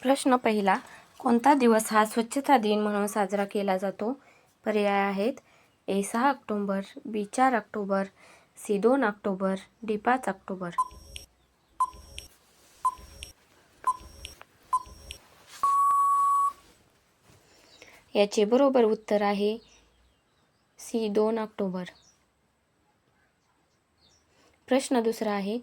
प्रश्न पहिला, कोणता दिवस हा स्वच्छता दिन म्हणून साजरा केला जातो? पर्याय आहेत A 6 October, B 4 October, C 2 October, D 5 October. याचे बरोबर उत्तर आहे सी 2 ऑक्टोबर. प्रश्न दुसरा आहे,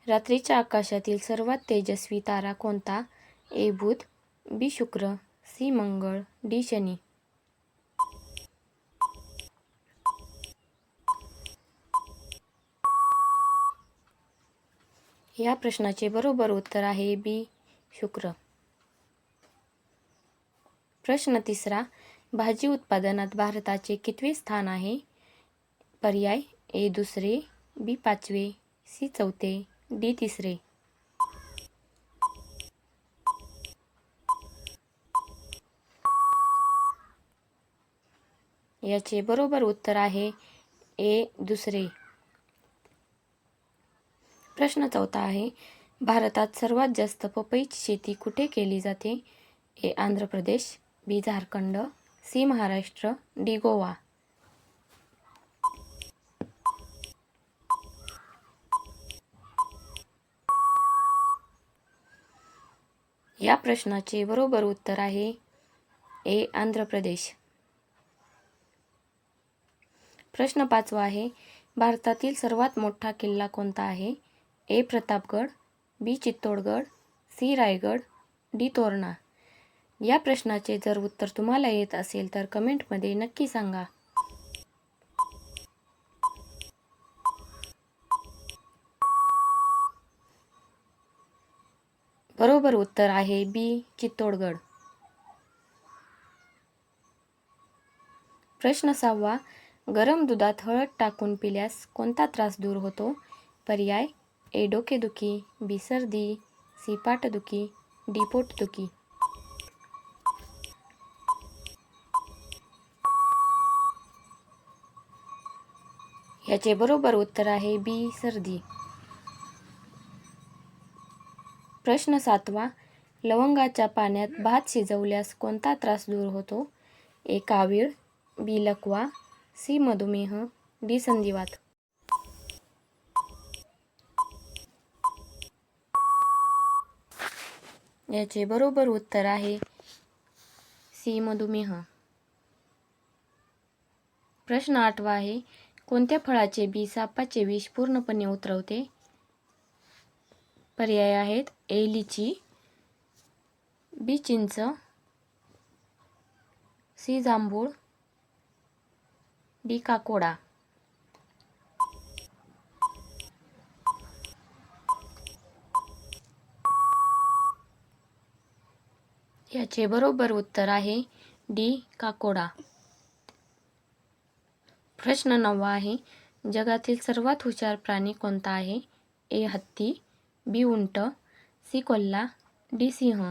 रात्रीच्या आकाशातील सर्वात तेजस्वी तारा कोणता? ए बुध, बी शुक्र, सी मंगळ, डी शनी. या प्रश्नाचे बरोबर उत्तर आहे बी शुक्र. प्रश्न तिसरा, भाजी उत्पादनात भारताचे कितवे स्थान आहे? पर्याय ए 2, बी 5, सी 4, डी 3. याचे बरोबर उत्तर आहे ए 2. प्रश्न चौथा आहे, भारतात सर्वात जास्त पपईची शेती कुठे केली जाते? ए आंध्र प्रदेश, बी झारखंड, सी महाराष्ट्र, डी गोवा. या प्रश्नाचे बरोबर उत्तर आहे ए आंध्र प्रदेश. प्रश्न पाचवा आहे, भारतातील सर्वात मोठा किल्ला कोणता आहे? ए प्रतापगड, बी चित्तोडगड, सी रायगड, डी तोरणा. या प्रश्नाचे जर उत्तर तुम्हाला येत असेल तर कमेंटमध्ये नक्की सांगा. बरोबर उत्तर आहे बी चित्तोडगड. प्रश्न 6वा, गरम दुधात हळद टाकून पिल्यास कोणता त्रास दूर होतो? पर्याय ए डोकेदुखी, बी सर्दी, सी पाठदुखी, डी पोटदुखी. याचे बरोबर उत्तर आहे बी सर्दी. प्रश्न 7वा, लवंगाच्या पाण्यात भात शिजवल्यास कोणता त्रास दूर होतो? ए कावीळ, बी लकवा, सी मधुमेह, डी संधिवात. याचे बरोबर उत्तर आहे सी मधुमेह. प्रश्न 8वा आहे, कोणत्या फळाचे बी सापाचे विष पूर्णपणे उतरवते? पर्याय आहेत ए लिची, बी चिंच, सी जांभूळ, डी काकोडा. याचे बरोबर उत्तर आहे डी काकोडा. प्रश्न 9वा आहे, जगातील सर्वात हुशार प्राणी कोणता आहे? ए हत्ती, बी उंट, सी कोल्हा, डी सिंह.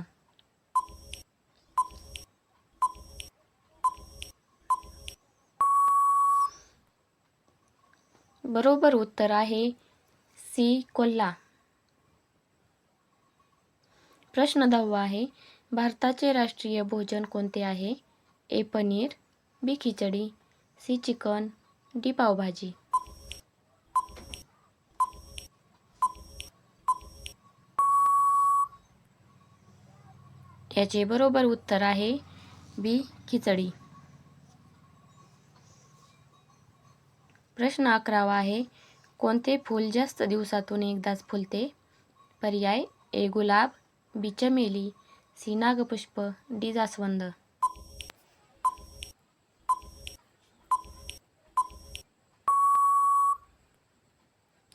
बरोबर उत्तर आहे सी कोल्हा. प्रश्न 10वा आहे, भारताचे राष्ट्रीय भोजन कोणते आहे? ए पनीर, बी खिचडी, सी चिकन, डी पावभाजी. याचे बरोबर उत्तर आहे बी खिचडी. प्रश्न 11वा आहे, कोणते फूल जास्त दिवसातून एकदाच फुलते? पर्याय ए गुलाब, बी चमेली, सी नागपुष्प, डी जास्वंद.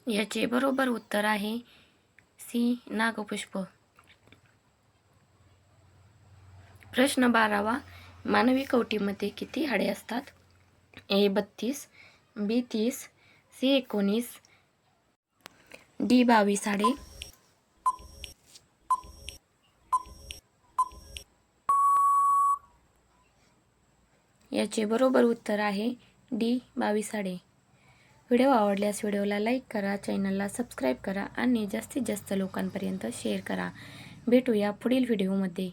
याचे बरोबर उत्तर आहे सी नागपुष्प. प्रश्न 12वा, मानवी कवटीमध्ये किती हाडे असतात? ए 32, बी 30, सी 19, डी 22 हाडे. याचे बरोबर उत्तर आहे डी 22 हाडे. व्हिडिओ आवडल्यास व्हिडिओला लाईक करा, चॅनलला सबस्क्राईब करा आणि जास्तीत जास्त लोकांपर्यंत शेअर करा. भेटूया पुढील व्हिडिओमध्ये.